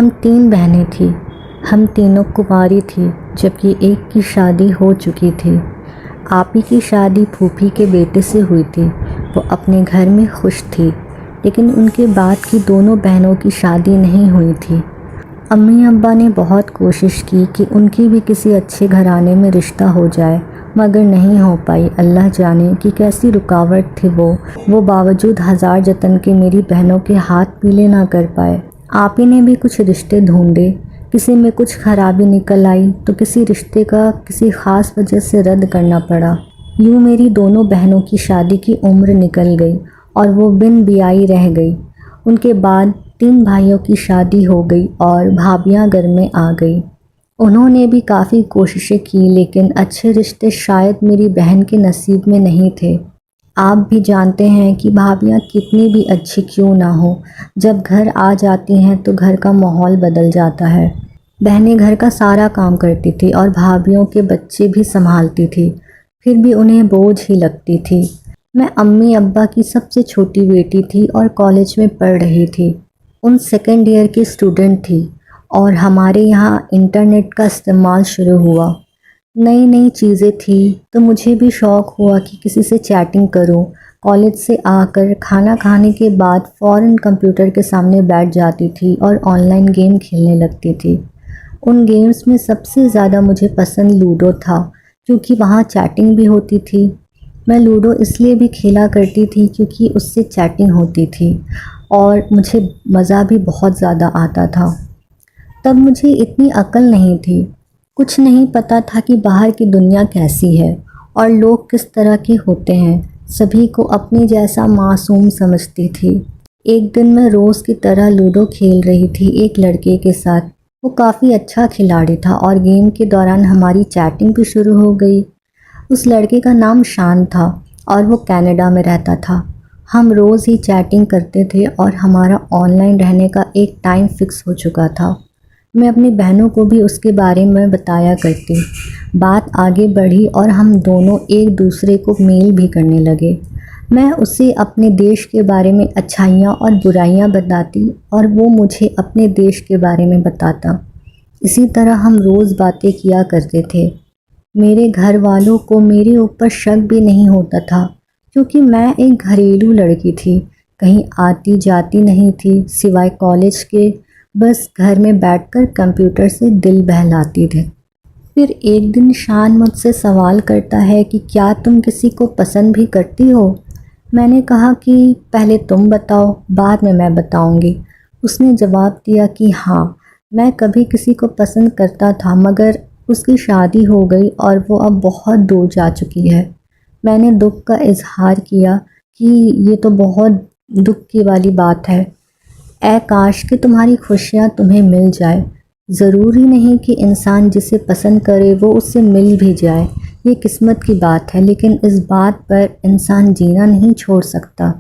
ہم 3 بہنیں تھیں۔ ہم تینوں کنواری تھیں جبکہ ایک کی شادی ہو چکی تھی۔ آپی کی شادی پھوپھی کے بیٹے سے ہوئی تھی۔ وہ اپنے گھر میں خوش تھی، لیکن ان کے بعد کی دونوں بہنوں کی شادی نہیں ہوئی تھی۔ امی ابا نے بہت کوشش کی کہ ان کی بھی کسی اچھے گھرانے میں رشتہ ہو جائے، مگر نہیں ہو پائی۔ اللہ جانے کہ کیسی رکاوٹ تھی وہ باوجود ہزار جتن کے میری بہنوں کے ہاتھ پیلے نہ کر پائے۔ آپی نے بھی کچھ رشتے ڈھونڈے، کسی میں کچھ خرابی نکل آئی تو کسی رشتے کا کسی خاص وجہ سے رد کرنا پڑا۔ یوں میری دونوں بہنوں کی شادی کی عمر نکل گئی اور وہ بن بیائی رہ گئی۔ ان کے بعد 3 بھائیوں کی شادی ہو گئی اور بھابیاں گھر میں آ گئی۔ انہوں نے بھی کافی کوششیں کی، لیکن اچھے رشتے شاید میری بہن کے نصیب میں نہیں تھے۔ آپ بھی جانتے ہیں کہ بھابیاں کتنی بھی اچھی کیوں نہ ہوں، جب گھر آ جاتی ہیں تو گھر کا ماحول بدل جاتا ہے۔ بہنیں گھر کا سارا کام کرتی تھی اور بھابیوں کے بچے بھی سنبھالتی تھی، پھر بھی انہیں بوجھ ہی لگتی تھی۔ میں امی ابا کی سب سے چھوٹی بیٹی تھی اور کالج میں پڑھ رہی تھی۔ ان 2nd ایئر کی اسٹوڈنٹ تھی اور ہمارے یہاں انٹرنیٹ کا استعمال شروع ہوا۔ نئی نئی چیزیں تھیں تو مجھے بھی شوق ہوا کہ کسی سے چیٹنگ کروں۔ کالج سے آ کر کھانا کھانے کے بعد فوراً کمپیوٹر کے سامنے بیٹھ جاتی تھی اور آن لائن گیم کھیلنے لگتی تھی۔ ان گیمز میں سب سے زیادہ مجھے پسند لوڈو تھا، کیونکہ وہاں چیٹنگ بھی ہوتی تھی۔ میں لوڈو اس لیے بھی کھیلا کرتی تھی کیونکہ اس سے چیٹنگ ہوتی تھی اور مجھے مزہ بھی بہت زیادہ آتا تھا۔ تب مجھے اتنی عقل نہیں تھی، کچھ نہیں پتہ تھا کہ باہر کی دنیا کیسی ہے اور لوگ کس طرح کے ہوتے ہیں۔ سبھی کو اپنے جیسا معصوم سمجھتی تھی۔ ایک دن میں روز کی طرح لوڈو کھیل رہی تھی ایک لڑکے کے ساتھ۔ وہ کافی اچھا کھلاڑی تھا اور گیم کے دوران ہماری چیٹنگ بھی شروع ہو گئی۔ اس لڑکے کا نام شان تھا اور وہ کینیڈا میں رہتا تھا۔ ہم روز ہی چیٹنگ کرتے تھے اور ہمارا آن لائن رہنے کا ایک ٹائم فکس ہو چکا تھا۔ میں اپنی بہنوں کو بھی اس کے بارے میں بتایا کرتی۔ بات آگے بڑھی اور ہم دونوں ایک دوسرے کو میل بھی کرنے لگے۔ میں اسے اپنے دیش کے بارے میں اچھائیاں اور برائیاں بتاتی اور وہ مجھے اپنے دیش کے بارے میں بتاتا۔ اسی طرح ہم روز باتیں کیا کرتے تھے۔ میرے گھر والوں کو میرے اوپر شک بھی نہیں ہوتا تھا، کیونکہ میں ایک گھریلو لڑکی تھی، کہیں آتی جاتی نہیں تھی سوائے کالج کے، بس گھر میں بیٹھ کر کمپیوٹر سے دل بہلاتی تھی۔ پھر ایک دن شان مجھ سے سوال کرتا ہے کہ کیا تم کسی کو پسند بھی کرتی ہو؟ میں نے کہا کہ پہلے تم بتاؤ، بعد میں بتاؤں گی۔ اس نے جواب دیا کہ ہاں، میں کبھی کسی کو پسند کرتا تھا، مگر اس کی شادی ہو گئی اور وہ اب بہت دور جا چکی ہے۔ میں نے دکھ کا اظہار کیا کہ یہ تو بہت دکھ کی والی بات ہے۔ اے کاش کہ تمہاری خوشیاں تمہیں مل جائے۔ ضروری نہیں کہ انسان جسے پسند کرے وہ اس سے مل بھی جائے، یہ قسمت کی بات ہے، لیکن اس بات پر انسان جینا نہیں چھوڑ سکتا۔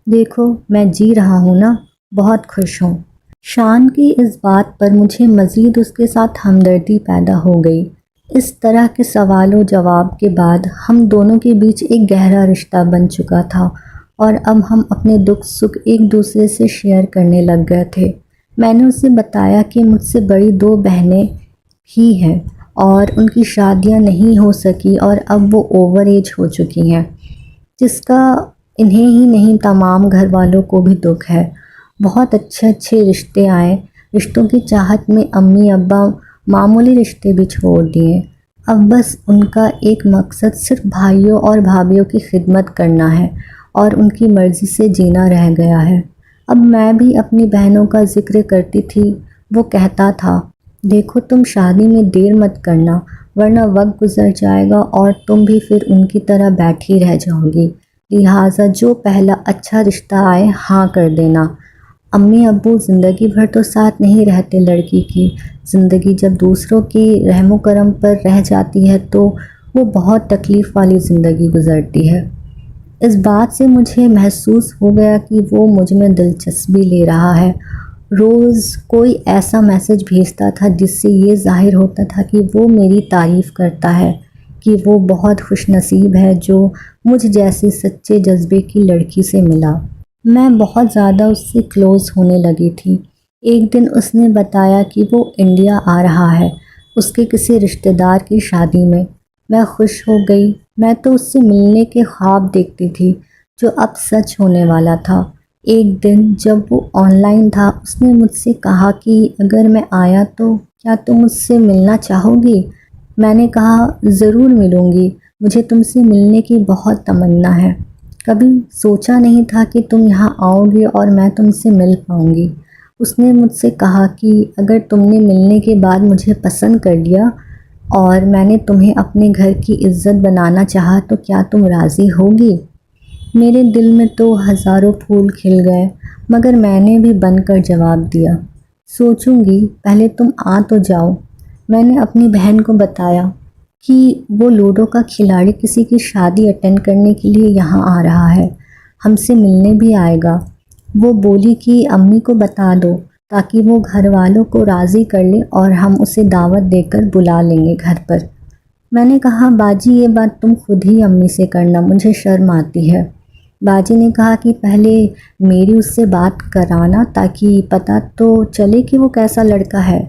دیکھو میں جی رہا ہوں نا، بہت خوش ہوں۔ شان کی اس بات پر مجھے مزید اس کے ساتھ ہمدردی پیدا ہو گئی۔ اس طرح کے سوال و جواب کے بعد ہم دونوں کے بیچ ایک گہرا رشتہ بن چکا تھا اور اب ہم اپنے دکھ سکھ ایک دوسرے سے شیئر کرنے لگ گئے تھے۔ میں نے اسے بتایا کہ مجھ سے بڑی 2 بہنیں ہی ہیں اور ان کی شادیاں نہیں ہو سکی اور اب وہ اوور ایج ہو چکی ہیں، جس کا انہیں ہی نہیں تمام گھر والوں کو بھی دکھ ہے۔ بہت اچھے رشتے آئے، رشتوں کی چاہت میں امی ابا معمولی رشتے بھی چھوڑ دیے۔ اب بس ان کا ایک مقصد صرف بھائیوں اور بھابھیوں کی خدمت کرنا ہے اور ان کی مرضی سے جینا رہ گیا ہے۔ اب میں بھی اپنی بہنوں کا ذکر کرتی تھی۔ وہ کہتا تھا، دیکھو تم شادی میں دیر مت کرنا، ورنہ وقت گزر جائے گا اور تم بھی پھر ان کی طرح بیٹھی رہ جاؤ گی، لہٰذا جو پہلا اچھا رشتہ آئے ہاں کر دینا۔ امی ابو زندگی بھر تو ساتھ نہیں رہتے لڑکی کی، زندگی جب دوسروں کی رحم و کرم پر رہ جاتی ہے تو وہ بہت تکلیف والی زندگی گزرتی ہے۔ اس بات سے مجھے محسوس ہو گیا کہ وہ مجھ میں دلچسپی لے رہا ہے۔ روز کوئی ایسا میسج بھیجتا تھا جس سے یہ ظاہر ہوتا تھا کہ وہ میری تعریف کرتا ہے، کہ وہ بہت خوش نصیب ہے جو مجھ جیسی سچے جذبے کی لڑکی سے ملا۔ میں بہت زیادہ اس سے کلوز ہونے لگی تھی۔ ایک دن اس نے بتایا کہ وہ انڈیا آ رہا ہے اس کے کسی رشتہ دار کی شادی میں خوش ہو گئی۔ میں تو اس سے ملنے کے خواب دیکھتی تھی جو اب سچ ہونے والا تھا۔ ایک دن جب وہ آن لائن تھا اس نے مجھ سے کہا کہ اگر میں آیا تو کیا تم مجھ سے ملنا چاہو گی؟ میں نے کہا ضرور ملوں گی، مجھے تم سے ملنے کی بہت تمنا ہے۔ کبھی سوچا نہیں تھا کہ تم یہاں آؤ گی اور میں تم سے مل پاؤں گی۔ اس نے مجھ سے کہا کہ اگر تم نے ملنے کے بعد مجھے پسند کر لیا اور میں نے تمہیں اپنے گھر کی عزت بنانا چاہا تو کیا تم راضی ہوگی؟ میرے دل میں تو ہزاروں پھول کھل گئے، مگر میں نے بھی بن کر جواب دیا، سوچوں گی، پہلے تم آ تو جاؤ۔ میں نے اپنی بہن کو بتایا کہ وہ لوڈو کا کھلاڑی کسی کی شادی اٹینڈ کرنے کے لیے یہاں آ رہا ہے، ہم سے ملنے بھی آئے گا۔ وہ بولی کہ امی کو بتا دو تاکہ وہ گھر والوں کو راضی کر لے اور ہم اسے دعوت دے کر بلا لیں گے گھر پر۔ میں نے کہا باجی یہ بات تم خود ہی امی سے کرنا، مجھے شرم آتی ہے۔ باجی نے کہا کہ پہلے میری اس سے بات کرانا تاکہ پتہ تو چلے کہ وہ کیسا لڑکا ہے۔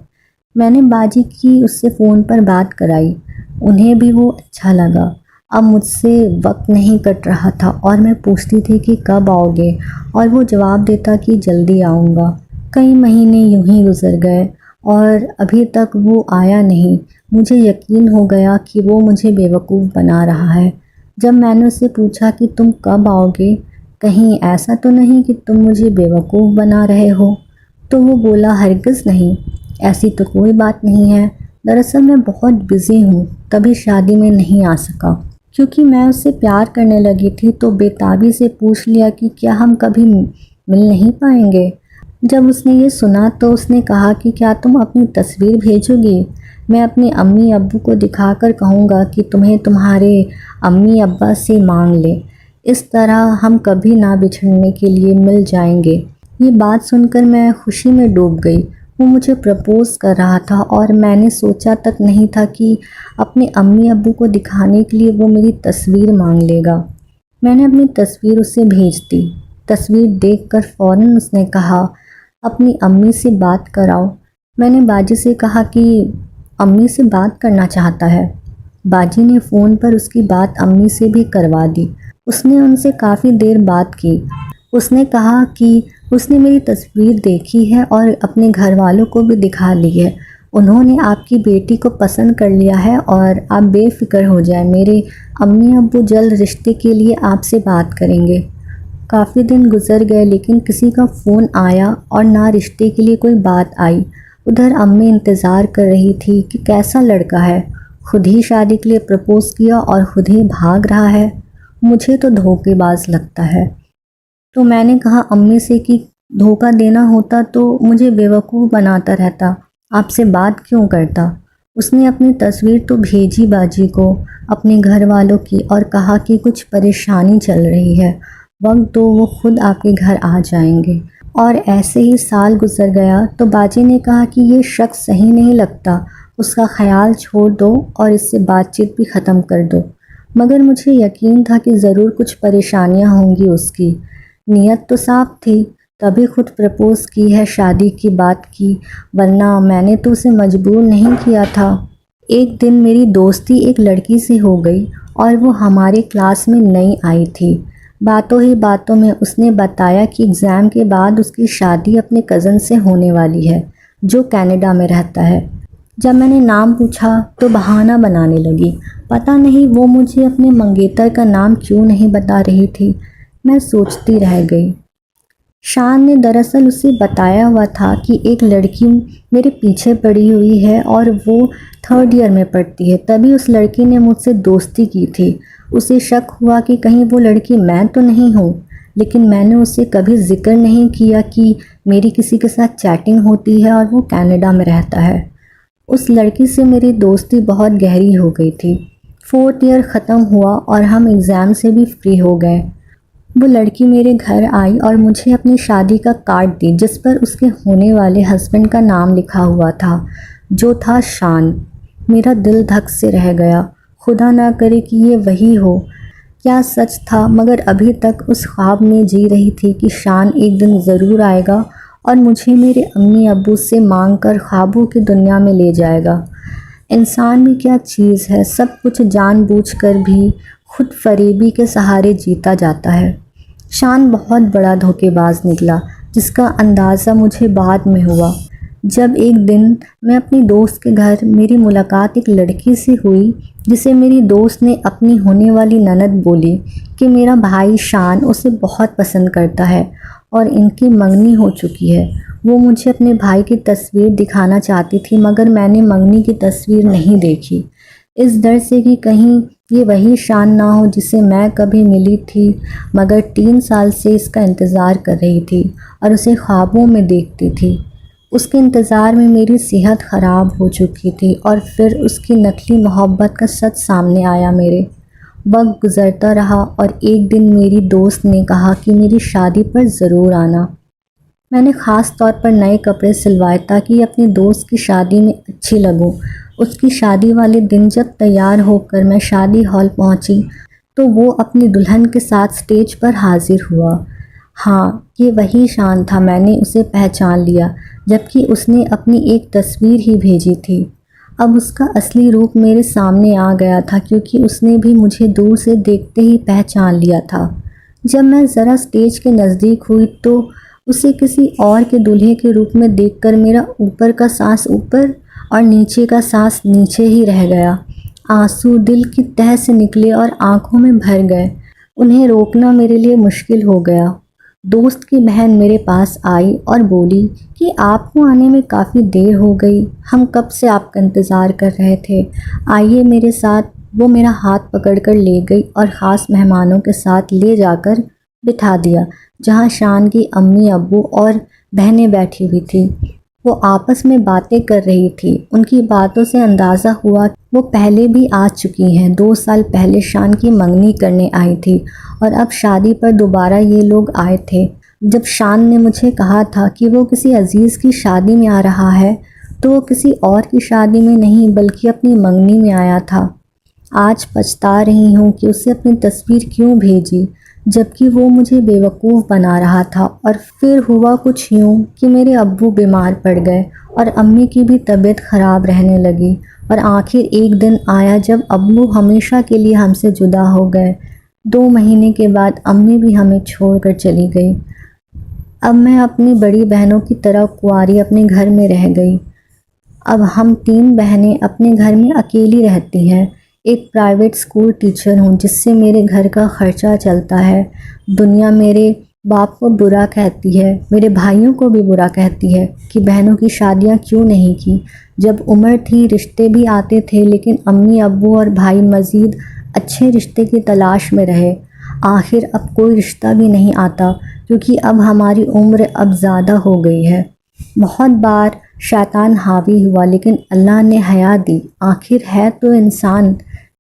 میں نے باجی کی اس سے فون پر بات کرائی، انہیں بھی وہ اچھا لگا۔ اب مجھ سے وقت نہیں کٹ رہا تھا اور میں پوچھتی تھی کہ کب آؤ گے اور وہ جواب دیتا کہ جلدی آؤں گا۔ کئی مہینے یوں ہی گزر گئے اور ابھی تک وہ آیا نہیں۔ مجھے یقین ہو گیا کہ وہ مجھے بیوقوف بنا رہا ہے۔ جب میں نے اس سے پوچھا کہ تم کب آؤ گے، کہیں ایسا تو نہیں کہ تم مجھے بیوقوف بنا رہے ہو؟ تو وہ بولا ہرگز نہیں، ایسی تو کوئی بات نہیں ہے، دراصل میں بہت بزی ہوں تبھی شادی میں نہیں آ سکا۔ کیونکہ میں اس سے پیار کرنے لگی تھی تو بے تابی سے پوچھ لیا کہ کیا ہم کبھی مل نہیں پائیں گے؟ جب اس نے یہ سنا تو اس نے کہا کہ کیا تم اپنی تصویر بھیجو گی؟ میں اپنے امی ابو کو دکھا کر کہوں گا کہ تمہیں تمہارے امی ابا سے مانگ لے، اس طرح ہم کبھی نہ بچھڑنے کے لیے مل جائیں گے۔ یہ بات سن کر میں خوشی میں ڈوب گئی۔ وہ مجھے پرپوز کر رہا تھا اور میں نے سوچا تک نہیں تھا کہ اپنے امی ابو کو دکھانے کے لیے وہ میری تصویر مانگ لے گا۔ میں نے اپنی تصویر اسے بھیج دی۔ تصویر دیکھ کر فوراً اس نے کہا اپنی امی سے بات کراؤ۔ میں نے باجی سے کہا کہ امی سے بات کرنا چاہتا ہے۔ باجی نے فون پر اس کی بات امی سے بھی کروا دی۔ اس نے ان سے کافی دیر بات کی۔ اس نے کہا کہ اس نے میری تصویر دیکھی ہے اور اپنے گھر والوں کو بھی دکھا دی ہے، انہوں نے آپ کی بیٹی کو پسند کر لیا ہے اور آپ بے فکر ہو جائیں، میرے امی ابو جلد رشتے کے لیے آپ سے بات کریں گے۔ کافی دن گزر گئے لیکن کسی کا فون آیا اور نہ رشتے کے لیے کوئی بات آئی۔ ادھر امی انتظار کر رہی تھی کہ کیسا لڑکا ہے، خود ہی شادی کے لیے پرپوز کیا اور خود ہی بھاگ رہا ہے، مجھے تو دھوکے باز لگتا ہے۔ تو میں نے کہا امی سے کہ دھوکہ دینا ہوتا تو مجھے بیوقوف بناتا رہتا، آپ سے بات کیوں کرتا؟ اس نے اپنی تصویر تو بھیجی باجی کو، اپنے گھر والوں کی، اور کہا کہ کچھ پریشانی چل رہی ہے، وقت دو وہ خود آپ کے گھر آ جائیں گے۔ اور ایسے ہی سال گزر گیا تو باجی نے کہا کہ یہ شخص صحیح نہیں لگتا، اس کا خیال چھوڑ دو اور اس سے بات چیت بھی ختم کر دو۔ مگر مجھے یقین تھا کہ ضرور کچھ پریشانیاں ہوں گی، اس کی نیت تو صاف تھی، تبھی خود پرپوز کی ہے، شادی کی بات کی، ورنہ میں نے تو اسے مجبور نہیں کیا تھا۔ ایک دن میری دوستی ایک لڑکی سے ہو گئی اور وہ ہمارے کلاس میں نئی آئی تھی۔ باتوں ہی باتوں میں اس نے بتایا کہ ایگزام کے بعد اس کی شادی اپنے کزن سے ہونے والی ہے جو کینیڈا میں رہتا ہے۔ جب میں نے نام پوچھا تو بہانہ بنانے لگی، پتہ نہیں وہ مجھے اپنے منگیتر کا نام کیوں نہیں بتا رہی تھی۔ میں سوچتی رہ گئی۔ شان نے دراصل اسے بتایا ہوا تھا کہ ایک لڑکی میرے پیچھے پڑی ہوئی ہے اور وہ 3rd ایئر میں پڑھتی ہے، تبھی اس لڑکی نے مجھ سے دوستی کی تھی۔ اسے شک ہوا کہ کہیں وہ لڑکی میں تو نہیں ہوں، لیکن میں نے اسے کبھی ذکر نہیں کیا کہ میری کسی کے ساتھ چیٹنگ ہوتی ہے اور وہ کینیڈا میں رہتا ہے۔ اس لڑکی سے میری دوستی بہت گہری ہو گئی تھی۔ 4th ایئر ختم ہوا اور ہم ایگزام سے بھی فری ہو گئے۔ وہ لڑکی میرے گھر آئی اور مجھے اپنی شادی کا کارڈ دی جس پر اس کے ہونے والے ہسبینڈ کا نام لکھا ہوا تھا جو تھا شان۔ میرا دل دھک سے رہ گیا، خدا نہ کرے کہ یہ وہی ہو۔ کیا سچ تھا، مگر ابھی تک اس خواب میں جی رہی تھی کہ شان ایک دن ضرور آئے گا اور مجھے میرے امی ابو سے مانگ کر خوابوں کی دنیا میں لے جائے گا۔ انسان بھی کیا چیز ہے، سب کچھ جان بوجھ کر بھی خود فریبی کے سہارے جیتا جاتا ہے۔ شان بہت بڑا دھوکے باز نکلا، جس کا اندازہ مجھے بعد میں ہوا، جب ایک دن میں اپنی دوست کے گھر میری ملاقات ایک لڑکی سے ہوئی، جسے میری دوست نے اپنی ہونے والی نند بولی کہ میرا بھائی شان اسے بہت پسند کرتا ہے اور ان کی منگنی ہو چکی ہے۔ وہ مجھے اپنے بھائی کی تصویر دکھانا چاہتی تھی، مگر میں نے منگنی کی تصویر نہیں دیکھی، اس ڈر سے کہ کہیں یہ وہی شان نہ ہو جسے میں کبھی ملی تھی مگر 3 سال سے اس کا انتظار کر رہی تھی اور اسے خوابوں میں دیکھتی تھی۔ اس کے انتظار میں میری صحت خراب ہو چکی تھی اور پھر اس کی نقلی محبت کا سچ سامنے آیا میرے۔ وقت گزرتا رہا اور ایک دن میری دوست نے کہا کہ میری شادی پر ضرور آنا۔ میں نے خاص طور پر نئے کپڑے سلوائے تاکہ اپنی دوست کی شادی میں اچھی لگوں۔ اس کی شادی والے دن جب تیار ہو کر میں شادی ہال پہنچی تو وہ اپنی دلہن کے ساتھ سٹیج پر حاضر ہوا۔ ہاں، یہ وہی شان تھا، میں نے اسے پہچان لیا، جبکہ اس نے اپنی ایک تصویر ہی بھیجی تھی۔ اب اس کا اصلی روپ میرے سامنے آ گیا تھا، کیونکہ اس نے بھی مجھے دور سے دیکھتے ہی پہچان لیا تھا۔ جب میں ذرا سٹیج کے نزدیک ہوئی تو اسے کسی اور کے دولہے کے روپ میں دیکھ کر میرا اوپر کا سانس اوپر اور نیچے کا سانس نیچے ہی رہ گیا۔ آنسو دل کی تہہ سے نکلے اور آنکھوں میں بھر گئے، انہیں روکنا میرے لیے مشکل ہو گیا۔ دوست کی بہن میرے پاس آئی اور بولی کہ آپ کو آنے میں کافی دیر ہو گئی، ہم کب سے آپ کا انتظار کر رہے تھے، آئیے میرے ساتھ۔ وہ میرا ہاتھ پکڑ کر لے گئی اور خاص مہمانوں کے ساتھ لے جا کر بٹھا دیا، جہاں شان کی امی ابو اور بہنیں بیٹھی ہوئی تھیں۔ وہ آپس میں باتیں کر رہی تھی، ان کی باتوں سے اندازہ ہوا کہ وہ پہلے بھی آ چکی ہیں۔ 2 سال پہلے شان کی منگنی کرنے آئی تھی اور اب شادی پر دوبارہ یہ لوگ آئے تھے۔ جب شان نے مجھے کہا تھا کہ وہ کسی عزیز کی شادی میں آ رہا ہے تو وہ کسی اور کی شادی میں نہیں بلکہ اپنی منگنی میں آیا تھا۔ آج پچھتا رہی ہوں کہ اسے اپنی تصویر کیوں بھیجی، جبکہ وہ مجھے بیوقوف بنا رہا تھا۔ اور پھر ہوا کچھ یوں کہ میرے ابو بیمار پڑ گئے اور امی کی بھی طبیعت خراب رہنے لگی، اور آخر ایک دن آیا جب ابو ہمیشہ کے لیے ہم سے جدا ہو گئے۔ 2 مہینے کے بعد امی بھی ہمیں چھوڑ کر چلی گئی۔ اب میں اپنی بڑی بہنوں کی طرح کنواری اپنے گھر میں رہ گئی۔ اب ہم 3 بہنیں اپنے گھر میں اکیلی رہتی ہیں۔ ایک پرائیویٹ اسکول ٹیچر ہوں، جس سے میرے گھر کا خرچہ چلتا ہے۔ دنیا میرے باپ کو برا کہتی ہے، میرے بھائیوں کو بھی برا کہتی ہے کہ بہنوں کی شادیاں کیوں نہیں کی۔ جب عمر تھی رشتے بھی آتے تھے، لیکن امی ابو اور بھائی مزید اچھے رشتے کی تلاش میں رہے۔ آخر اب کوئی رشتہ بھی نہیں آتا، کیونکہ اب ہماری عمر اب زیادہ ہو گئی ہے۔ بہت بار شیطان حاوی ہوا، لیکن اللہ نے حیات دی۔ آخر ہے تو انسان،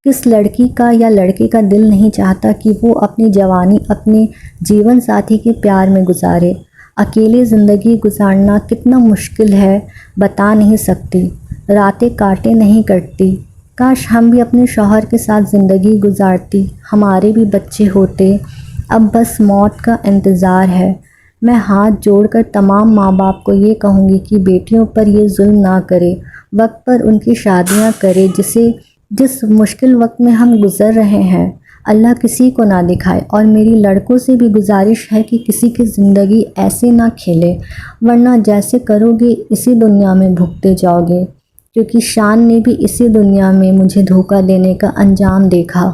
کس لڑکی کا یا لڑکے کا دل نہیں چاہتا کہ وہ اپنی جوانی اپنے جیون ساتھی کے پیار میں گزارے۔ اکیلے زندگی گزارنا کتنا مشکل ہے بتا نہیں سکتی، راتیں کاٹے نہیں کٹتی۔ کاش ہم بھی اپنے شوہر کے ساتھ زندگی گزارتی، ہمارے بھی بچے ہوتے۔ اب بس موت کا انتظار ہے۔ میں ہاتھ جوڑ کر تمام ماں باپ کو یہ کہوں گی کہ بیٹیوں پر یہ ظلم نہ کرے، وقت پر ان کی شادیاں کرے۔ جس مشکل وقت میں ہم گزر رہے ہیں اللہ کسی کو نہ دکھائے، اور میری لڑکوں سے بھی گزارش ہے کہ کسی کی زندگی ایسے نہ کھیلے، ورنہ جیسے کرو گے اسی دنیا میں بھگتے جاؤ گے، کیونکہ شان نے بھی اسی دنیا میں مجھے دھوکہ دینے کا انجام دیکھا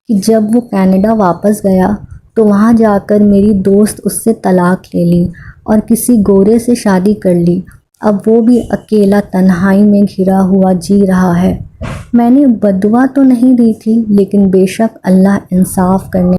کہ جب وہ کینیڈا واپس گیا تو وہاں جا کر میری دوست اس سے طلاق لے لی اور کسی گورے سے شادی کر لی۔ اب وہ بھی اکیلا تنہائی میں گھرا ہوا جی رہا ہے۔ میں نے بددعا تو نہیں دی تھی، لیکن بے شک اللہ انصاف کرنے